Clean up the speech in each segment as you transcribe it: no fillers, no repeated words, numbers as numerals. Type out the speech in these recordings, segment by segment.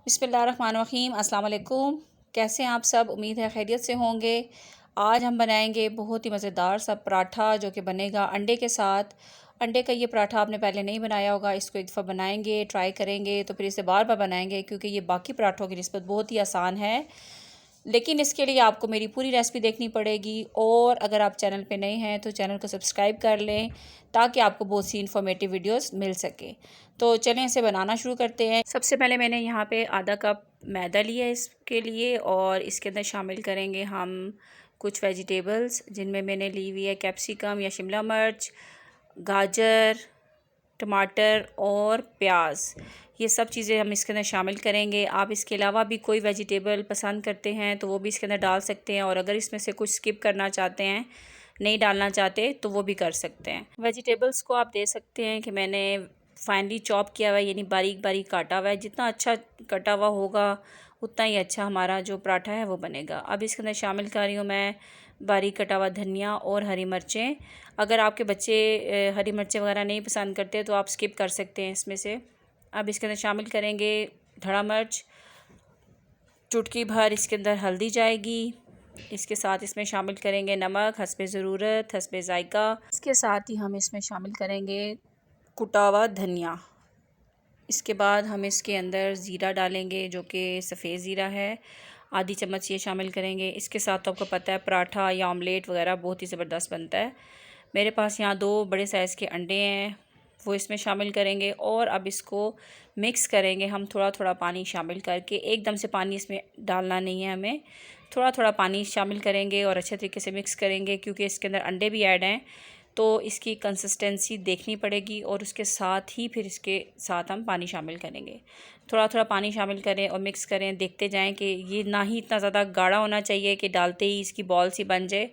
बिस्मिल्लाहिर्रहमानिर्रहीम। अस्सलाम वालेकुम। कैसे हैं आप सब? उम्मीद है खैरियत से होंगे। आज हम बनाएंगे बहुत ही मज़ेदार सा पराठा जो कि बनेगा अंडे के साथ। अंडे का ये पराठा आपने पहले नहीं बनाया होगा, इसको एक दफ़ा बनाएंगे, ट्राई करेंगे तो फिर इसे बार बार बनाएंगे क्योंकि ये बाकी पराठों की निस्बत बहुत ही आसान है। लेकिन इसके लिए आपको मेरी पूरी रेसिपी देखनी पड़ेगी और अगर आप चैनल पे नए हैं तो चैनल को सब्सक्राइब कर लें ताकि आपको बहुत सी इन्फॉर्मेटिव वीडियोस मिल सके। तो चलें इसे बनाना शुरू करते हैं। सबसे पहले मैंने यहाँ पे आधा कप मैदा लिया है इसके लिए और इसके अंदर शामिल करेंगे हम कुछ वेजिटेबल्स जिनमें मैंने ली हुई है कैप्सिकम या शिमला मिर्च, गाजर, टमाटर और प्याज। ये सब चीज़ें हम इसके अंदर शामिल करेंगे। आप इसके अलावा भी कोई वेजिटेबल पसंद करते हैं तो वो भी इसके अंदर डाल सकते हैं और अगर इसमें से कुछ स्किप करना चाहते हैं, नहीं डालना चाहते, तो वो भी कर सकते हैं। वेजिटेबल्स को आप दे सकते हैं कि मैंने फाइनली चॉप किया हुआ है, यानी बारीक बारीक काटा हुआ है। जितना अच्छा कटा हुआ होगा उतना ही अच्छा हमारा जो पराठा है वो बनेगा। अब इसके अंदर शामिल कर रही हूँ मैं बारीक कटा हुआ धनिया और हरी मिर्चें। अगर आपके बच्चे हरी मिर्चें वगैरह नहीं पसंद करते तो आप स्किप कर सकते हैं इसमें से। अब इसके अंदर शामिल करेंगे धड़ा मिर्च, चुटकी भर इसके अंदर हल्दी जाएगी। इसके साथ इसमें शामिल करेंगे नमक हस्बे ज़रूरत, हस्बे ज़ायका। इसके साथ ही हम इसमें शामिल करेंगे कुटा हुआ धनिया। इसके बाद हम इसके अंदर ज़ीरा डालेंगे जो कि सफ़ेद ज़ीरा है, आधी चम्मच ये शामिल करेंगे। इसके साथ तो आपको पता है पराठा या ऑमलेट वगैरह बहुत ही ज़बरदस्त बनता है। मेरे पास यहाँ 2 बड़े साइज़ के अंडे हैं, वो इसमें शामिल करेंगे और अब इसको मिक्स करेंगे हम थोड़ा थोड़ा पानी शामिल करके। एकदम से पानी इसमें डालना नहीं है, हमें थोड़ा थोड़ा पानी शामिल करेंगे और अच्छे तरीके से मिक्स करेंगे क्योंकि इसके अंदर अंडे भी ऐड हैं तो इसकी कंसिस्टेंसी देखनी पड़ेगी और उसके साथ ही फिर इसके साथ हम पानी शामिल करेंगे। थोड़ा थोड़ा पानी शामिल करें और मिक्स करें। देखते जाएं कि ये ना ही इतना ज़्यादा गाढ़ा होना चाहिए कि डालते ही इसकी बॉल सी बन जाए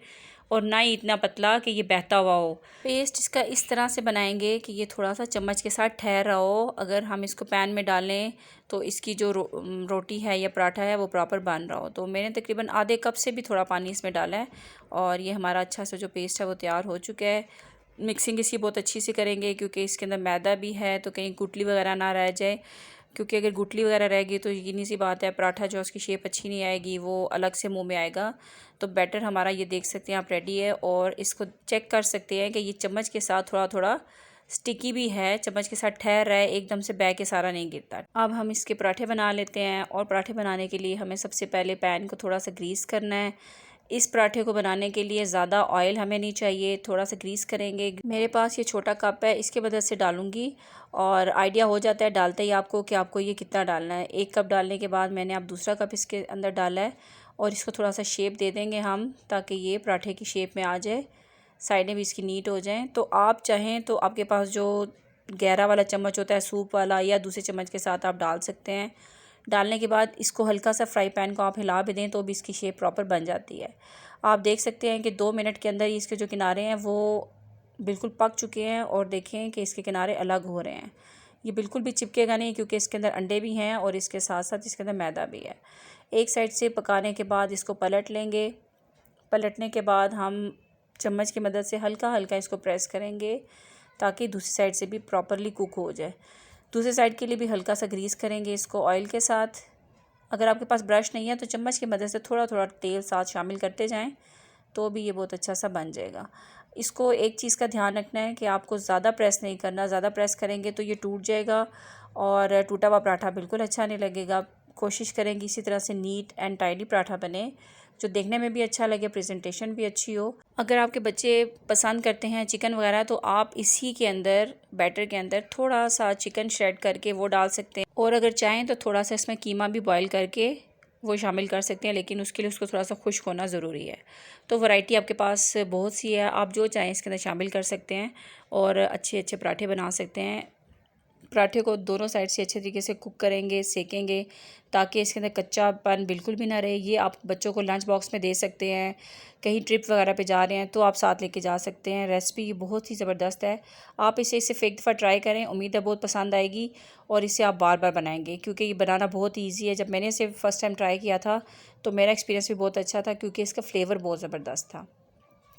और ना ही इतना पतला कि ये बहता हुआ हो। पेस्ट इसका इस तरह से बनाएंगे कि ये थोड़ा सा चम्मच के साथ ठहर रहा हो। अगर हम इसको पैन में डालें तो इसकी जो रोटी है या पराठा है वो प्रॉपर बन रहा हो। तो मैंने तकरीबन आधे कप से भी थोड़ा पानी इसमें डाला है और ये हमारा अच्छा सा जो पेस्ट है वो तैयार हो चुका है। मिक्सिंग इसकी बहुत अच्छी से करेंगे क्योंकि इसके अंदर मैदा भी है तो कहीं गुठली वगैरह ना रह जाए, क्योंकि अगर गुठली वगैरह रहेगी तो यकीनी सी बात है पराठा जो उसकी शेप अच्छी नहीं आएगी, वो अलग से मुंह में आएगा। तो बैटर हमारा ये देख सकते हैं आप रेडी है और इसको चेक कर सकते हैं कि ये चम्मच के साथ थोड़ा थोड़ा स्टिकी भी है, चम्मच के साथ ठहर रहा है, एकदम से बह के सारा नहीं गिरता। अब हम इसके पराठे बना लेते हैं और पराठे बनाने के लिए हमें सबसे पहले पैन को थोड़ा सा ग्रीस करना है। इस पराठे को बनाने के लिए ज़्यादा ऑयल हमें नहीं चाहिए, थोड़ा सा ग्रीस करेंगे। मेरे पास ये छोटा कप है, इसके मदद से डालूंगी और आइडिया हो जाता है डालते ही आपको कि आपको ये कितना डालना है। 1 कप डालने के बाद मैंने अब दूसरा कप इसके अंदर डाला है और इसको थोड़ा सा शेप दे देंगे हम ताकि ये पराठे की शेप में आ जाए, साइडें भी इसकी नीट हो जाएं। तो आप चाहें तो आपके पास जो गहरा वाला चम्मच होता है सूप वाला या दूसरे चम्मच के साथ आप डाल सकते हैं। डालने के बाद इसको हल्का सा फ्राई पैन को आप हिला भी दें तो भी इसकी शेप प्रॉपर बन जाती है। आप देख सकते हैं कि 2 मिनट के अंदर ही इसके जो किनारे हैं वो बिल्कुल पक चुके हैं और देखें कि इसके किनारे अलग हो रहे हैं। ये बिल्कुल भी चिपकेगा नहीं क्योंकि इसके अंदर अंडे भी हैं और इसके साथ साथ इसके अंदर मैदा भी है। एक साइड से पकाने के बाद इसको पलट लेंगे। पलटने के बाद हम चम्मच की मदद से हल्का हल्का इसको प्रेस करेंगे ताकि दूसरी साइड से भी प्रॉपरली कुक हो जाए। दूसरी साइड के लिए भी हल्का सा ग्रीस करेंगे इसको ऑयल के साथ। अगर आपके पास ब्रश नहीं है तो चम्मच की मदद से थोड़ा थोड़ा तेल साथ शामिल करते जाएं तो भी ये बहुत अच्छा सा बन जाएगा। इसको एक चीज़ का ध्यान रखना है कि आपको ज़्यादा प्रेस नहीं करना, ज़्यादा प्रेस करेंगे तो ये टूट जाएगा और टूटा हुआ पराठा बिल्कुल अच्छा नहीं लगेगा। कोशिश करेंगे इसी तरह से नीट एंड टाइडी पराठा बने जो देखने में भी अच्छा लगे, प्रेजेंटेशन भी अच्छी हो। अगर आपके बच्चे पसंद करते हैं चिकन वगैरह तो आप इसी के अंदर बैटर के अंदर थोड़ा सा चिकन श्रेड करके वो डाल सकते हैं और अगर चाहें तो थोड़ा सा इसमें कीमा भी बॉईल करके वो शामिल कर सकते हैं, लेकिन उसके लिए उसको थोड़ा सा खुश्क होना ज़रूरी है। तो वैरायटी आपके पास बहुत सी है, आप जो चाहें इसके अंदर शामिल कर सकते हैं और अच्छे अच्छे पराठे बना सकते हैं। पराठे को दोनों साइड से अच्छे तरीके से कुक करेंगे, सेकेंगे ताकि इसके अंदर कच्चापन बिल्कुल भी ना रहे। ये आप बच्चों को लंच बॉक्स में दे सकते हैं, कहीं ट्रिप वगैरह पे जा रहे हैं तो आप साथ लेके जा सकते हैं। रेसिपी ये बहुत ही ज़बरदस्त है, आप इसे सिर्फ एक दफ़ा ट्राई करें, उम्मीद है बहुत पसंद आएगी और इसे आप बार बार बनाएंगे क्योंकि ये बनाना बहुत ईजी है। जब मैंने इसे फ़र्स्ट टाइम ट्राई किया था तो मेरा एक्सपीरियंस भी बहुत अच्छा था क्योंकि इसका फ्लेवर बहुत ज़बरदस्त था।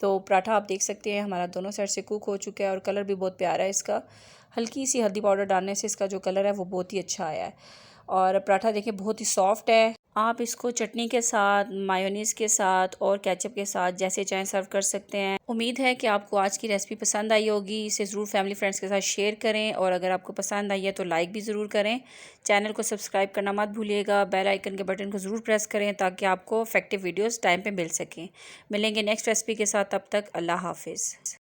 तो पराठा आप देख सकते हैं हमारा दोनों साइड से कुक हो चुका है और कलर भी बहुत प्यारा है इसका। हल्की सी हल्दी पाउडर डालने से इसका जो कलर है वो बहुत ही अच्छा आया है और पराठा देखिए बहुत ही सॉफ्ट है। आप इसको चटनी के साथ, मायोनीज़ के साथ और केचप के साथ जैसे चाहें सर्व कर सकते हैं। उम्मीद है कि आपको आज की रेसिपी पसंद आई होगी। इसे ज़रूर फैमिली फ्रेंड्स के साथ शेयर करें और अगर आपको पसंद आई है तो लाइक भी ज़रूर करें। चैनल को सब्सक्राइब करना मत भूलिएगा। बेल आइकन के बटन को ज़रूर प्रेस करें ताकि आपको इफेक्टिव वीडियोज़ टाइम पर मिल सकें। मिलेंगे नेक्स्ट रेसिपी के साथ, तब तक अल्लाह हाफिज़।